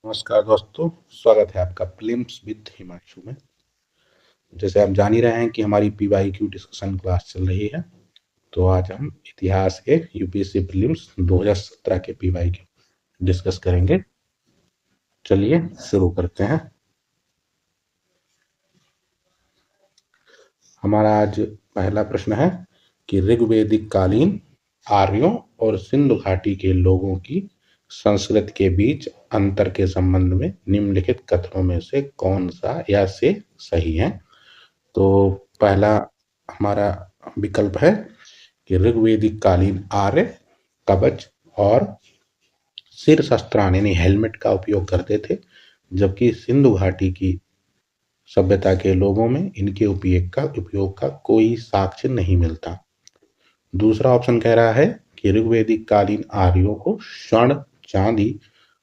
नमस्कार दोस्तों, स्वागत है आपका प्रीलिम्स विद हिमांशु में। जैसे आप जान ही रहे हैं कि हमारी पीवाईक्यू डिस्कशन क्लास चल रही है, तो आज हम इतिहास के यूपीएससी प्रीलिम्स 2017 के पीवाईक्यू डिस्कस करेंगे। चलिए शुरू करते हैं। हमारा आज पहला प्रश्न है कि ऋग्वैदिक कालीन आर्यों और सिंधु घाटी के लोगों की संस्कृति के बीच अंतर के संबंध में निम्नलिखित कथनों में से कौन सा या से सही है। तो पहला हमारा विकल्प है कि ऋग्वैदिक कालीन आर्य कवच और सिर शस्त्रान यानी हेलमेट का उपयोग करते थे, जबकि सिंधु घाटी की सभ्यता के लोगों में इनके उपयोग का कोई साक्ष्य नहीं मिलता। दूसरा ऑप्शन कह रहा है कि ऋग्वैदिक कालीन आर्यों को स्वर्ण, चांदी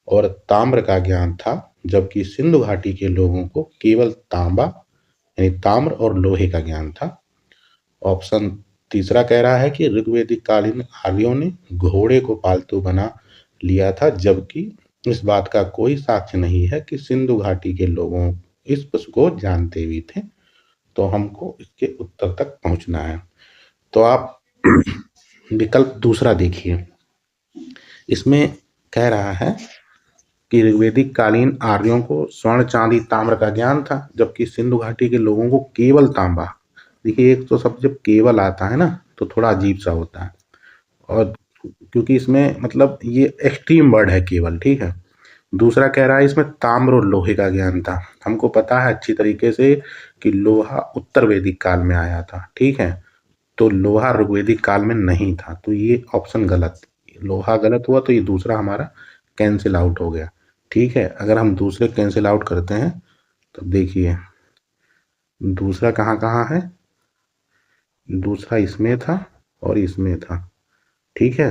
और ताम्र का ज्ञान था, जबकि सिंधु घाटी के लोगों को केवल तांबा यानी ताम्र और लोहे का ज्ञान था। ऑप्शन तीसरा कह रहा है कि ऋग्वैदिक कालीन आर्यों ने घोड़े को पालतू बना लिया था, जबकि इस बात का कोई साक्ष्य नहीं है कि सिंधु घाटी के लोगों इस पशु को जानते भी थे। तो हमको इसके उत्तर तक पहुंचना है। तो आप विकल्प दूसरा देखिए, इसमें कह रहा है कि ऋग्वैदिक कालीन आर्यों को स्वर्ण, चांदी, ताम्र का ज्ञान था, जबकि सिंधु घाटी के लोगों को केवल तांबा। देखिए, एक तो सब जब केवल आता है ना तो थोड़ा अजीब सा होता है, और क्योंकि इसमें मतलब ये एक्सट्रीम वर्ड है केवल, ठीक है। दूसरा कह रहा है इसमें ताम्र और लोहे का ज्ञान था। हमको पता है अच्छी तरीके से कि लोहा उत्तर वैदिक काल में आया था, ठीक है। तो लोहा ऋग्वैदिक काल में नहीं था, तो ये ऑप्शन गलत, लोहा गलत हुआ, तो ये दूसरा हमारा कैंसिल आउट हो गया, ठीक है। अगर हम दूसरे कैंसिल आउट करते हैं तो देखिए दूसरा कहाँ कहाँ है, दूसरा इसमें था और इसमें था, ठीक है।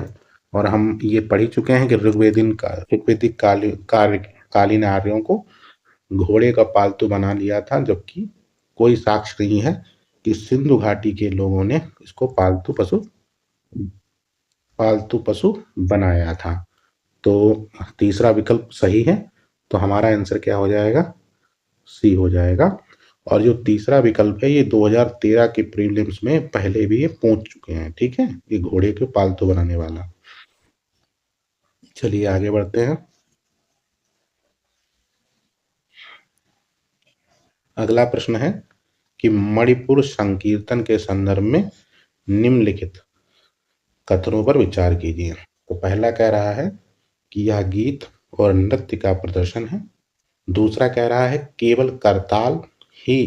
और हम ये पढ़ ही चुके हैं कि ऋग्वैदिक कालीन आर्यों को घोड़े का पालतू बना लिया था, जबकि कोई साक्ष्य नहीं है कि सिंधु घाटी के लोगों ने इसको पालतू पशु बनाया था। तो तीसरा विकल्प सही है, तो हमारा आंसर क्या हो जाएगा, सी हो जाएगा। और जो तीसरा विकल्प है ये 2013 के प्रीलिम्स में पहले भी ये पूछ चुके हैं, ठीक है, ये घोड़े के पालतू बनाने वाला। चलिए आगे बढ़ते हैं। अगला प्रश्न है कि मणिपुर संकीर्तन के संदर्भ में निम्नलिखित कथनों पर विचार कीजिए। तो पहला कह रहा है कि यह गीत और नृत्य का प्रदर्शन है। दूसरा कह रहा है केवल करताल ही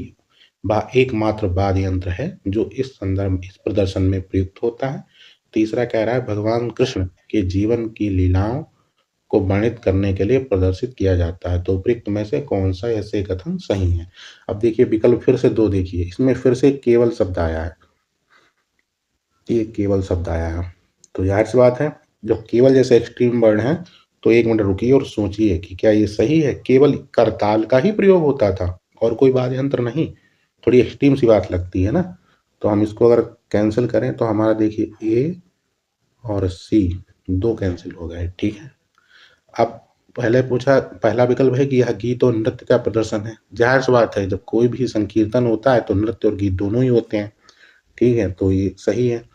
एकमात्र वाद्य यंत्र है जो इस प्रदर्शन में प्रयुक्त होता है। तीसरा कह रहा है भगवान कृष्ण के जीवन की लीलाओं को वर्णित करने के लिए प्रदर्शित किया जाता है। तो उपयुक्त में से कौन सा ऐसे कथन सही है। अब देखिए विकल्प फिर से दो देखिए, इसमें फिर से केवल शब्द आया है, ये केवल शब्द आया है, तो जाहिर सी बात है जब केवल जैसे एक्सट्रीम वर्ड है तो एक मिनट रुकिए और सोचिए कि क्या ये सही है। केवल करताल का ही प्रयोग होता था और कोई वाद्य यंत्र नहीं, थोड़ी एक्सट्रीम सी बात लगती है ना। तो हम इसको अगर कैंसिल करें तो हमारा देखिए ए और सी दो कैंसिल हो गए, ठीक है। अब पहला विकल्प है कि यह गीत और नृत्य का प्रदर्शन है। जाहिर सी बात है जब कोई भी संकीर्तन होता है तो नृत्य और गीत दोनों ही होते हैं, ठीक है, तो ये सही है।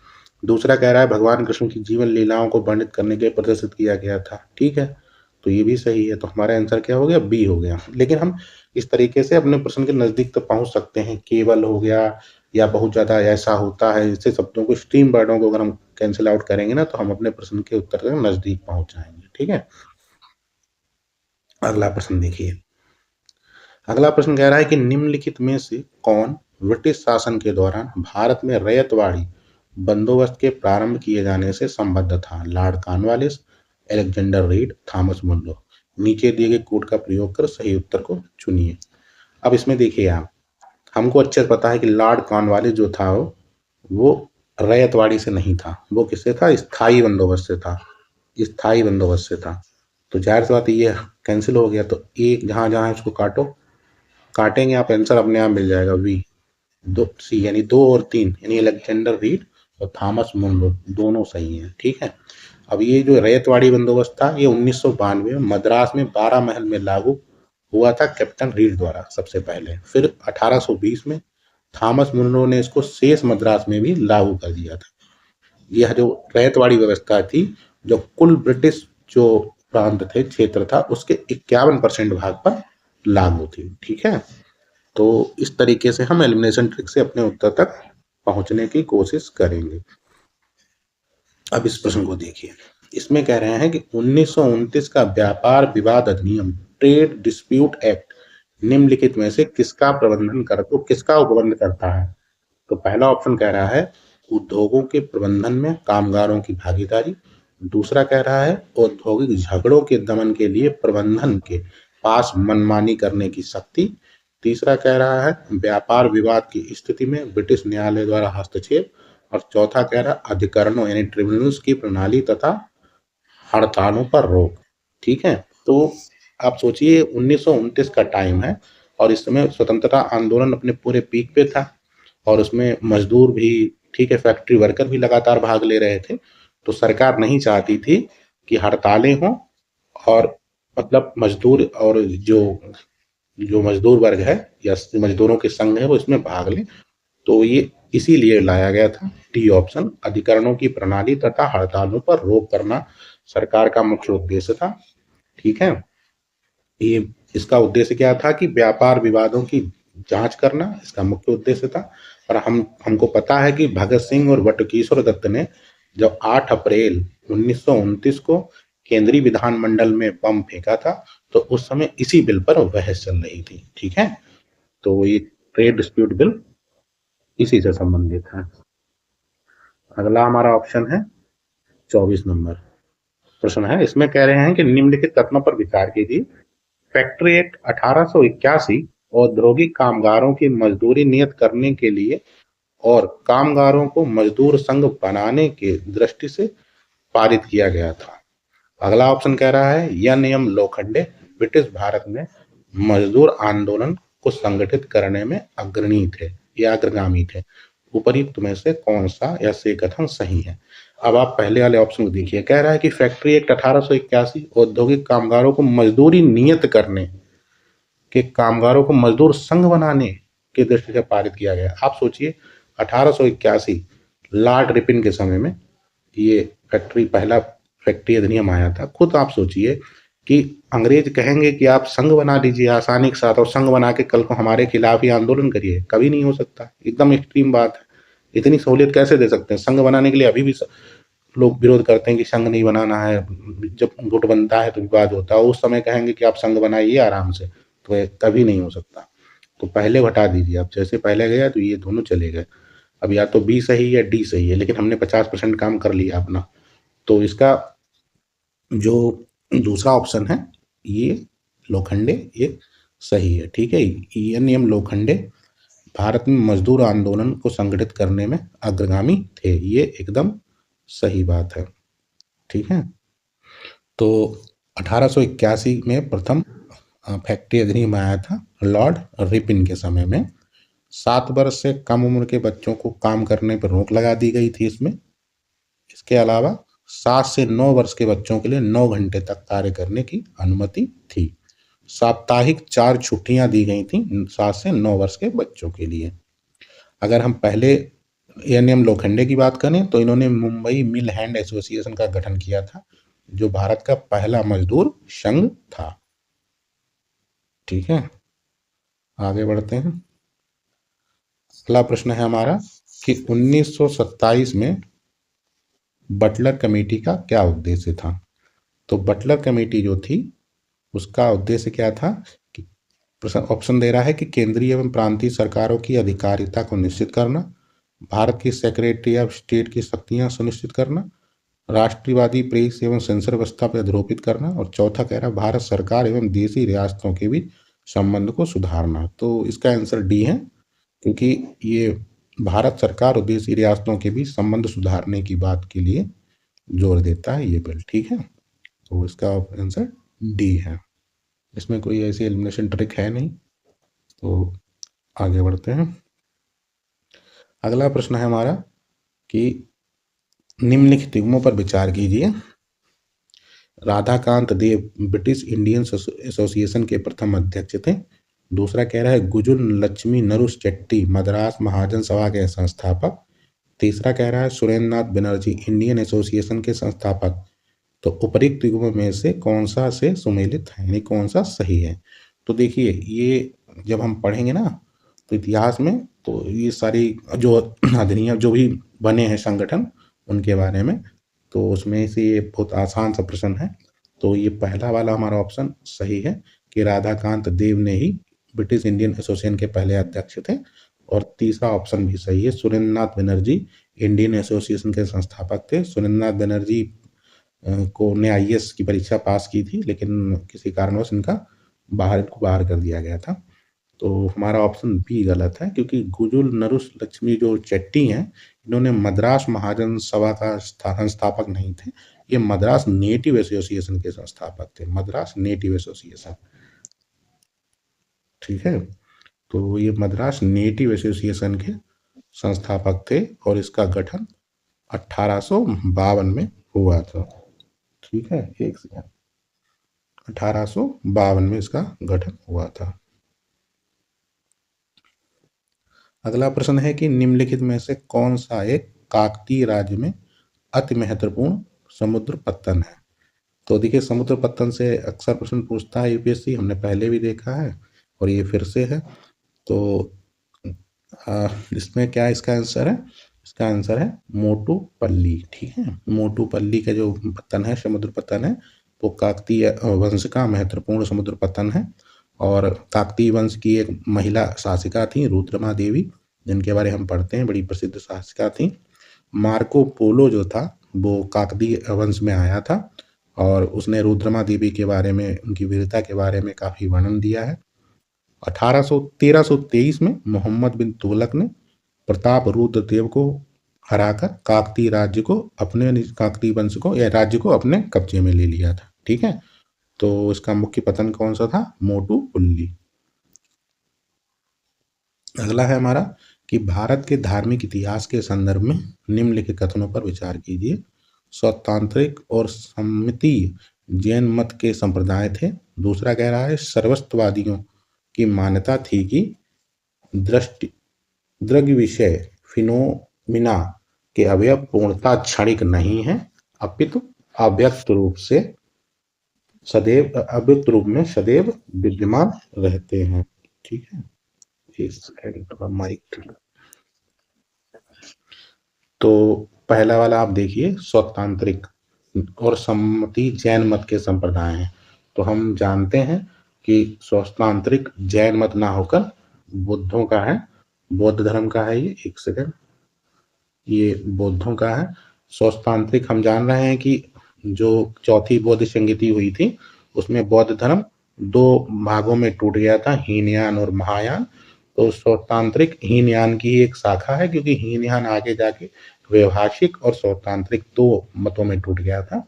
दूसरा कह रहा है भगवान कृष्ण की जीवन लीलाओं को वर्णित करने के लिए प्रदर्शित किया गया था, ठीक है, तो ये भी सही है। तो हमारा आंसर क्या हो गया, बी हो गया। लेकिन हम इस तरीके से अपने प्रश्न के नजदीक तक पहुंच सकते हैं, केवल हो गया या बहुत ज्यादा ऐसा होता है, इससे शब्दों को स्ट्रीम वर्डों को अगर हम कैंसिल आउट करेंगे ना तो हम अपने प्रश्न के उत्तर तक नजदीक पहुंच जाएंगे, ठीक है। अगला प्रश्न देखिए। अगला प्रश्न कह रहा है कि निम्नलिखित में से कौन ब्रिटिश शासन के दौरान भारत में रैयतवाड़ी बंदोबस्त के प्रारंभ किए जाने से संबद्ध था। Lord Cornwallis, Alexander Read, Thomas Munro. नीचे दिए गए कोड का प्रयोग कर सही उत्तर को चुनिए। अब इसमें देखिए आप, हमको अच्छे से पता है कि लॉर्ड कॉर्नवालिस जो था वो रैयतवाड़ी से नहीं था, वो किससे था, स्थायी बंदोबस्त से था, स्थायी बंदोबस्त से था। तो जाहिर सी बात है ये कैंसिल हो गया, तो एक जहां जहां इसको काटेंगे आप आंसर अपने आप मिल जाएगा, वी दो सी यानी 2 और 3 यानी अलेक्जेंडर रीड और थॉमस मुनरो दोनों सही हैं, ठीक है। अब ये जो रैयतवाड़ी बंदोबस्त था ये 1992 में मद्रास में 12 महल में लागू हुआ था कैप्टन रीड द्वारा सबसे पहले। फिर 1820 में थॉमस मुनरो ने इसको शेष मद्रास में भी लागू कर दिया था। यह जो रैयतवाड़ी व्यवस्था थी, जो कुल ब्रिटिश जो प्रांत थे, क्षेत्र था, उसके 51% भाग पर लागू थी। ठीक है, तो इस तरीके से हम एलिमिनेशन ट्रिक से अपने उत्तर तक पहुंचने की कोशिश करेंगे। अब इस प्रश्न को देखिए, इसमें कह रहे हैं कि 1929 का व्यापार विवाद अधिनियम, ट्रेड डिस्प्यूट एक्ट, निम्नलिखित में से किसका प्रबंधन कर तो किसका उपबंध करता है? तो पहला ऑप्शन कह रहा है उद्योगों के प्रबंधन में कामगारों की भागीदारी। दूसरा कह रहा है औद्योगिक झगड़ों के दमन के लिए प्रबंधन के पास मनमानी करने की शक्ति। तीसरा कह रहा है व्यापार विवाद की स्थिति में ब्रिटिश न्यायालय द्वारा हस्तक्षेप। और चौथा कह रहा है अधिकरणों यानी ट्रिब्यूनल्स की प्रणाली तथा हड़तालों पर रोक। ठीक है, तो आप सोचिए 1929 का टाइम है और इस समय स्वतंत्रता आंदोलन अपने पूरे पीक पे था और उसमें मजदूर भी, ठीक है, फैक्ट्री वर्कर भी लगातार भाग ले रहे थे। तो सरकार नहीं चाहती थी कि हड़तालें हों और मतलब मजदूर और जो जो मजदूर वर्ग है या मजदूरों के संघ है वो इसमें भाग लें। तो ये इसीलिए लाया गया था डी ऑप्शन, अधिकरणों की प्रणाली तथा हड़तालों पर रोक करना सरकार का मुख्य उद्देश्य था। ठीक है, ये इसका उद्देश्य क्या था कि व्यापार विवादों की जांच करना इसका मुख्य उद्देश्य था। और हमको पता है कि भगत सिंह और बटुकेश्वर दत्त ने जब 8 अप्रैल 1929 को केंद्रीय विधानमंडल में बम फेंका था तो उस समय इसी बिल पर बहस चल रही थी। ठीक है, तो ये ट्रेड डिस्प्यूट बिल इसी से संबंधित है। अगला हमारा ऑप्शन है 24 नंबर प्रश्न है, इसमें कह रहे हैं कि निम्नलिखित कथनों पर विचार कीजिए। फैक्ट्री एक्ट 1881 औद्योगिक कामगारों की मजदूरी नियत करने के लिए और कामगारों को मजदूर संघ बनाने के दृष्टि से पारित किया गया था। अगला ऑप्शन कह रहा है यह नियम लोखंडे ब्रिटिश भारत में मजदूर आंदोलन को संगठित करने में अग्रणी थे या अग्रगामी थे। उपयुक्त में से कौन सा या से कथन सही है? अब आप पहले वाले ऑप्शन को देखिए, कह रहा है कि फैक्ट्री एक्ट 1881 औद्योगिक कामगारों को मजदूरी नियत करने के कामगारों को मजदूर संघ बनाने की दृष्टि से पारित किया गया। आप सोचिए 1881 लॉर्ड रिपिन के समय में ये पहला फैक्ट्री अधिनियम आया था। खुद आप सोचिए कि अंग्रेज कहेंगे कि आप संघ बना लीजिए आसानी के साथ और संघ बना के कल को हमारे खिलाफ ही आंदोलन करिए, कभी नहीं हो सकता। एकदम एक्सट्रीम बात है, इतनी सहूलियत कैसे दे सकते हैं? संघ बनाने के लिए अभी भी लोग विरोध करते हैं कि संघ नहीं बनाना है, जब गुट बनता है तो विवाद होता है, उस समय कहेंगे कि आप संघ बनाइए आराम से, तो ये कभी नहीं हो सकता। तो पहले हटा दीजिए, आप जैसे पहले गया तो ये दोनों चले गए। अब या तो बी सही है डी सही है, लेकिन हमने 50% काम कर लिया अपना। तो इसका जो दूसरा ऑप्शन है ये लोखंडे ये सही है। ठीक है, ये नियम लोखंडे भारत में मजदूर आंदोलन को संगठित करने में अग्रगामी थे, ये एकदम सही बात है। ठीक है, तो 1881 में प्रथम फैक्ट्री अधिनियम आया था लॉर्ड रिपिन के समय में। 7 वर्ष से कम उम्र के बच्चों को काम करने पर रोक लगा दी गई थी इसमें। इसके अलावा 7 से 9 वर्ष के बच्चों के लिए 9 घंटे तक कार्य करने की अनुमति थी। साप्ताहिक 4 छुट्टियां दी गई थी 7 से 9 वर्ष के बच्चों के लिए। अगर हम पहले यह नियम लोखंडे की बात करें तो इन्होंने मुंबई मिल हैंड एसोसिएशन का गठन किया था, जो भारत का पहला मजदूर संघ था। ठीक है, आगे बढ़ते हैं। अगला प्रश्न है हमारा कि 1927 में बटलर कमेटी का क्या उद्देश्य था? तो बटलर कमेटी जो थी उसका उद्देश्य क्या था कि ऑप्शन दे रहा है कि केंद्रीय एवं प्रांतीय सरकारों की अधिकारिता को निश्चित करना, भारत की सेक्रेटरी ऑफ स्टेट की शक्तियां सुनिश्चित करना, राष्ट्रवादी प्रेस एवं सेंसर व्यवस्था पर अधरोपित करना, और चौथा कह रहा है भारत सरकार एवं देशी रियासतों के बीच संबंध को सुधारना। तो इसका आंसर डी है, क्योंकि ये भारत सरकार और देशी रियासतों के बीच संबंध सुधारने की बात के लिए जोर देता है ये बिल। ठीक है, तो इसका आंसर डी है, इसमें कोई ऐसी एलिमिनेशन ट्रिक है नहीं। तो आगे बढ़ते हैं। अगला प्रश्न है हमारा कि निम्नलिखित युग्मों पर विचार कीजिए। राधाकांत देव ब्रिटिश इंडियन एसोसिएशन के प्रथम अध्यक्ष थे। दूसरा कह रहा है गुजुल लक्ष्मी नरुस चेट्टी मद्रास महाजन सभा के संस्थापक। तीसरा कह रहा है सुरेंद्र नाथ बनर्जी इंडियन एसोसिएशन के संस्थापक। तो उपरोक्त युग्म में से कौन सा से सुमेलित है, यानी कौन सा सही है। तो देखिए ये जब हम पढ़ेंगे ना तो इतिहास में, तो ये सारी जो अधिनियम जो भी बने हैं संगठन उनके बारे में, तो उसमें से ये बहुत आसान सा प्रश्न है। तो ये पहला वाला हमारा ऑप्शन सही है कि राधाकांत देव ने ही ब्रिटिश इंडियन एसोसिएशन के पहले अध्यक्ष थे। और तीसरा ऑप्शन भी सही है, सुरेंद्र नाथ बनर्जी इंडियन एसोसिएशन के संस्थापक थे। सुरेंद्र नाथ बनर्जी को ने आईएएस की परीक्षा पास की थी, लेकिन किसी कारणवश इनको बाहर कर दिया गया था। तो हमारा ऑप्शन बी गलत है, क्योंकि गुजुल नरुस लक्ष्मी जो चेट्टी हैं, इन्होंने मद्रास महाजन सभा का संस्थापक नहीं थे। ये मद्रास नेटिव एसोसिएशन के संस्थापक थे, मद्रास नेटिव एसोसिएशन। ठीक है, तो ये मद्रास नेटिव एसोसिएशन के संस्थापक थे और इसका गठन 1852 में हुआ था। ठीक है, एक सेकंड, 1852 में इसका गठन हुआ था। अगला प्रश्न है कि निम्नलिखित में से कौन सा एक काकतीय राज्य में अति महत्वपूर्ण समुद्र पत्तन है। तो देखिए समुद्र पत्तन से अक्सर प्रश्न पूछता है यूपीएससी, हमने पहले भी देखा है और ये फिर से है। तो इसमें क्या इसका आंसर है, इसका आंसर है मोटूपल्ली। ठीक है, मोटूपल्ली का जो पत्तन है, समुद्र पत्तन है, वो काकतीय वंश का महत्वपूर्ण समुद्र पत्तन है। और काकतीय वंश की एक महिला शासिका थी रुद्रमा देवी, जिनके बारे हम पढ़ते हैं, बड़ी प्रसिद्ध शासिका थी। मार्को पोलो जो था वो काकतीय वंश में आया था और उसने रुद्रमा देवी के बारे में, उनकी वीरता के बारे में काफी वर्णन दिया है। 1323 में मोहम्मद बिन तुगलक ने प्रताप रुद्र देव को हराकर काकतीय राज्य को काकतीय वंश को या राज्य को अपने कब्जे में ले लिया था। ठीक है, तो इसका मुख्य पतन कौन सा था, मोटूपल्ली। अगला है हमारा कि भारत के धार्मिक इतिहास के संदर्भ में निम्नलिखित कथनों पर विचार कीजिए। स्वतांत्रिक और सम्मतीय जैन मत के संप्रदाय थे। दूसरा कह रहा है सर्वस्ववादियों की मान्यता थी कि दृग्विषय फिनोमिना के अवयव पूर्णतः क्षणिक नहीं है, अपितु अव्यक्त रूप में सदैव विद्यमान रहते हैं। ठीक है, माइक। तो पहला वाला आप देखिए, स्वतांत्रिक और सम्मति जैन मत के संप्रदाय हैं। तो हम जानते हैं कि स्वतांत्रिक जैन मत ना होकर बुद्धों का है, बौद्ध धर्म का है ये। एक सेकंड, ये बौद्धों का है। स्वतांत्रिक हम जान रहे हैं कि जो चौथी बौद्ध संगति हुई थी उसमें बौद्ध धर्म दो भागों में टूट गया था, हीनयान और महायान। तो स्वतांत्रिक हीनयान की एक शाखा है, क्योंकि हीनयान आगे जाके वैभाषिक और स्वतांत्रिक दो मतों में टूट गया था।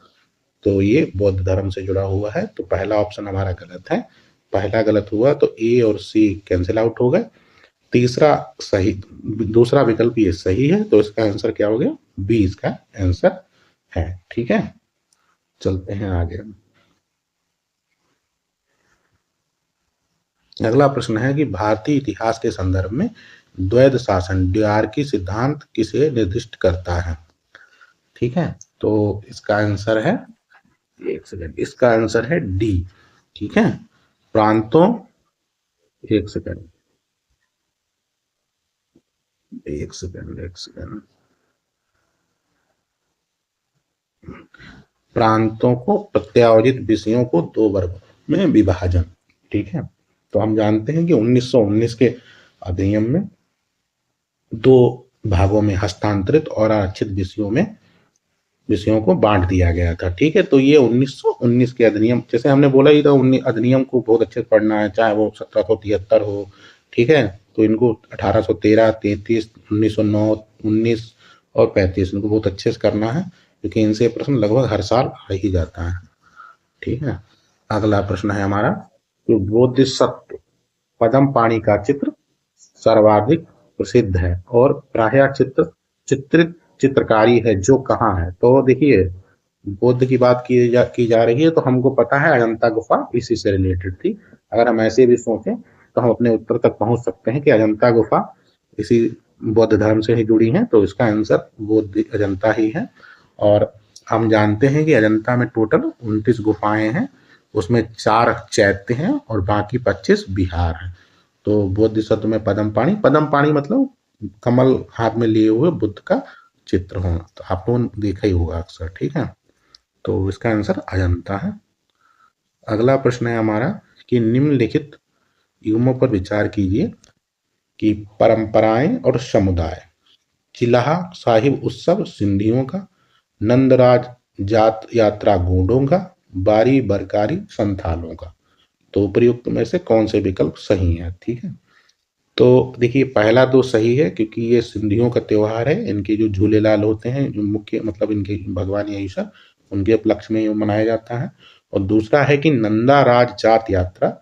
तो ये बौद्ध धर्म से जुड़ा हुआ है। तो पहला ऑप्शन हमारा गलत है, पहला गलत हुआ तो ए और सी कैंसिल आउट हो गए। तीसरा सही, दूसरा विकल्प ये सही है, तो इसका आंसर क्या हो गया, बी इसका आंसर है। ठीक है, चलते हैं आगे। अगला प्रश्न है कि भारतीय इतिहास के संदर्भ में द्वैध शासन ड्यार्की सिद्धांत किसे निर्दिष्ट करता है। ठीक है, तो इसका आंसर है, एक सेकंड, इसका आंसर है डी। ठीक है, प्रांतों, एक सेकंड, एक सेकंड, एक सेकंड, प्रांतों को प्रत्यावर्तित विषयों को दो वर्गों में विभाजन। ठीक है, तो हम जानते हैं कि 1919 के अधिनियम में दो भागों में हस्तांतरित और आरक्षित विषयों को बांट दिया गया था। ठीक है, तो ये 1919 के अधिनियम, जैसे हमने बोला ही था, अधिनियम को बहुत अच्छे से पढ़ना है, चाहे वो 1773 हो। ठीक है, तो इनको 1813, 33, 1909, 19 और 35 इनको बहुत अच्छे से करना है, क्योंकि इनसे प्रश्न लगभग हर साल आ ही जाता है। ठीक है, अगला प्रश्न है हमारा कि बोधिसत्व पदम पाणी का चित्र सर्वाधिक प्रसिद्ध है और प्रायः चित्रित चित्रकारी है जो कहाँ है। तो देखिए बौद्ध की बात की जा रही है तो हमको पता है अजंता गुफा इसी से रिलेटेड थी। अगर हम ऐसे भी सोचें तो हम अपने उत्तर तक पहुंच सकते हैं कि अजंता गुफा इसी बौद्ध धर्म से ही जुड़ी है, तो इसका आंसर बौद्ध अजंता ही है। और हम जानते हैं कि अजंता में टोटल 29 गुफाएं हैं, उसमें 4 चैत्य हैं और बाकी 25 विहार हैं। तो बौद्ध शब्द में पदम पाणी मतलब कमल हाथ में लिए हुए बुद्ध का चित्र होना, तो आप लोगों देखा ही होगा अक्सर, ठीक है। तो इसका आंसर अजंता है। अगला प्रश्न है हमारा कि निम्नलिखित युग्मों पर विचार कीजिए कि परंपराएं और समुदाय। चिल्लाहा साहिब उत्सव सिंधियों का, नंदराज जात यात्रा गूंडों का, बारी बरकारी संथालों का। तो उपयुक्त में से कौन से विकल्प सही है, ठीक है। तो देखिए पहला तो सही है क्योंकि ये सिंधियों का त्योहार है, इनके जो झूलेलाल होते हैं जो मुख्य मतलब इनके भगवान या ईश्वर, उनके उपलक्ष्य में ये मनाया जाता है। और दूसरा है कि नंदा राज जात यात्रा,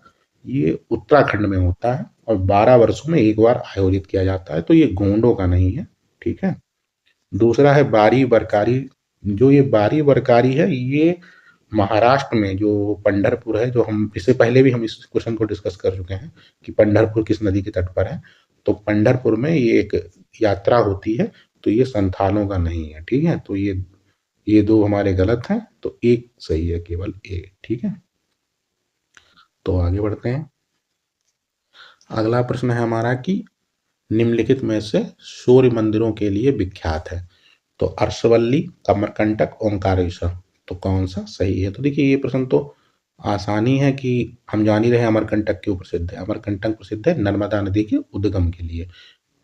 ये उत्तराखंड में होता है और 12 वर्षों में एक बार आयोजित किया जाता है, तो ये गोंडों का नहीं है, ठीक है। दूसरा है बारी बरकारी, जो ये बारी बरकारी है ये महाराष्ट्र में जो पंढरपुर है, जो हम इससे पहले भी हम इस क्वेश्चन को डिस्कस कर चुके हैं कि पंढरपुर किस नदी के तट पर है। तो पंढरपुर में ये एक यात्रा होती है, तो ये संथालों का नहीं है, ठीक है। तो ये दो हमारे गलत हैं, तो एक सही है, केवल ए, ठीक है। तो आगे बढ़ते हैं। अगला प्रश्न है हमारा कि निम्नलिखित में से सूर्य मंदिरों के लिए विख्यात है। तो अर्शवल्ली, अमरकंटक, ओंकारेश्वर, तो कौन सा सही है। तो देखिए ये प्रश्न तो आसानी है कि हम जान ही रहे हैं अमरकंटक क्यों प्रसिद्ध है। अमरकंटक प्रसिद्ध है नर्मदा नदी के उद्गम के लिए,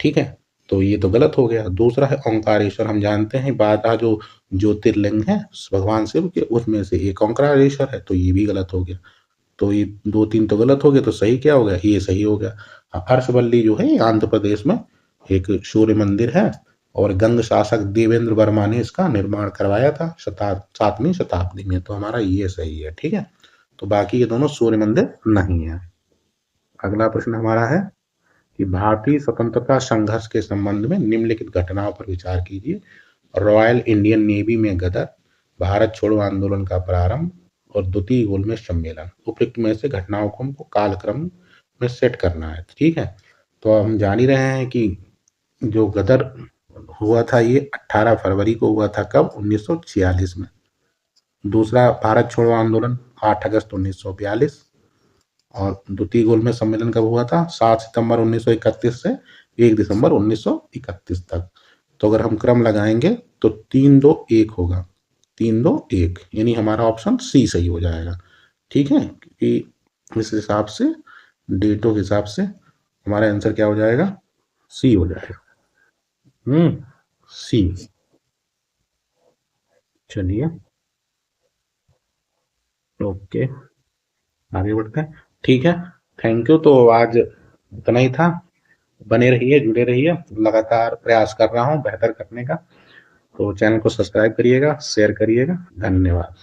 ठीक है। तो ये तो गलत हो गया। दूसरा है ओंकारेश्वर, हम जानते हैं 12 जो ज्योतिर्लिंग है भगवान शिव के, उसमें से एक ओंकारेश्वर है, तो ये भी गलत हो गया। तो ये 2-3 तो गलत हो गए, तो सही क्या हो गया, ये सही हो गया। हर्षवल्ली जो है आंध्र प्रदेश में एक सूर्य मंदिर है और गंग शासक देवेंद्र वर्मा ने इसका निर्माण करवाया था 7वीं शताब्दी में, तो हमारा ये सही है, ठीक है। तो बाकी ये दोनों सूर्य मंदिर नहीं है। अगला प्रश्न हमारा है कि भारतीय स्वतंत्रता संघर्ष के संबंध में निम्नलिखित घटनाओं पर विचार कीजिए। रॉयल इंडियन नेवी में गदर, भारत छोड़ो आंदोलन का प्रारंभ और द्वितीय गोलमेज सम्मेलन। उपयुक्त में से घटनाओं को हमको कालक्रम में सेट करना है, ठीक है। तो हम जान ही रहे हैं कि जो गदर हुआ था ये 18 फरवरी को हुआ था, कब, 1946 में। दूसरा भारत छोड़ो आंदोलन 8 अगस्त 1942 और द्वितीय गोलमेज सम्मेलन कब हुआ था, 7 सितंबर 1931 से 1 दिसंबर 1931 तक। तो अगर हम क्रम लगाएंगे तो 3-2-1 होगा, 3-2-1, यानी हमारा ऑप्शन सी सही हो जाएगा, ठीक है। क्योंकि इस हिसाब से डेटों के हिसाब से हमारा आंसर क्या हो जाएगा, सी हो जाएगा। सी। चलिए, ओके, आगे बढ़ते हैं, ठीक है। Thank you. तो आज इतना ही था। बने रहिए, जुड़े रहिए, लगातार प्रयास कर रहा हूँ बेहतर करने का। तो चैनल को सब्सक्राइब करिएगा, शेयर करिएगा। धन्यवाद।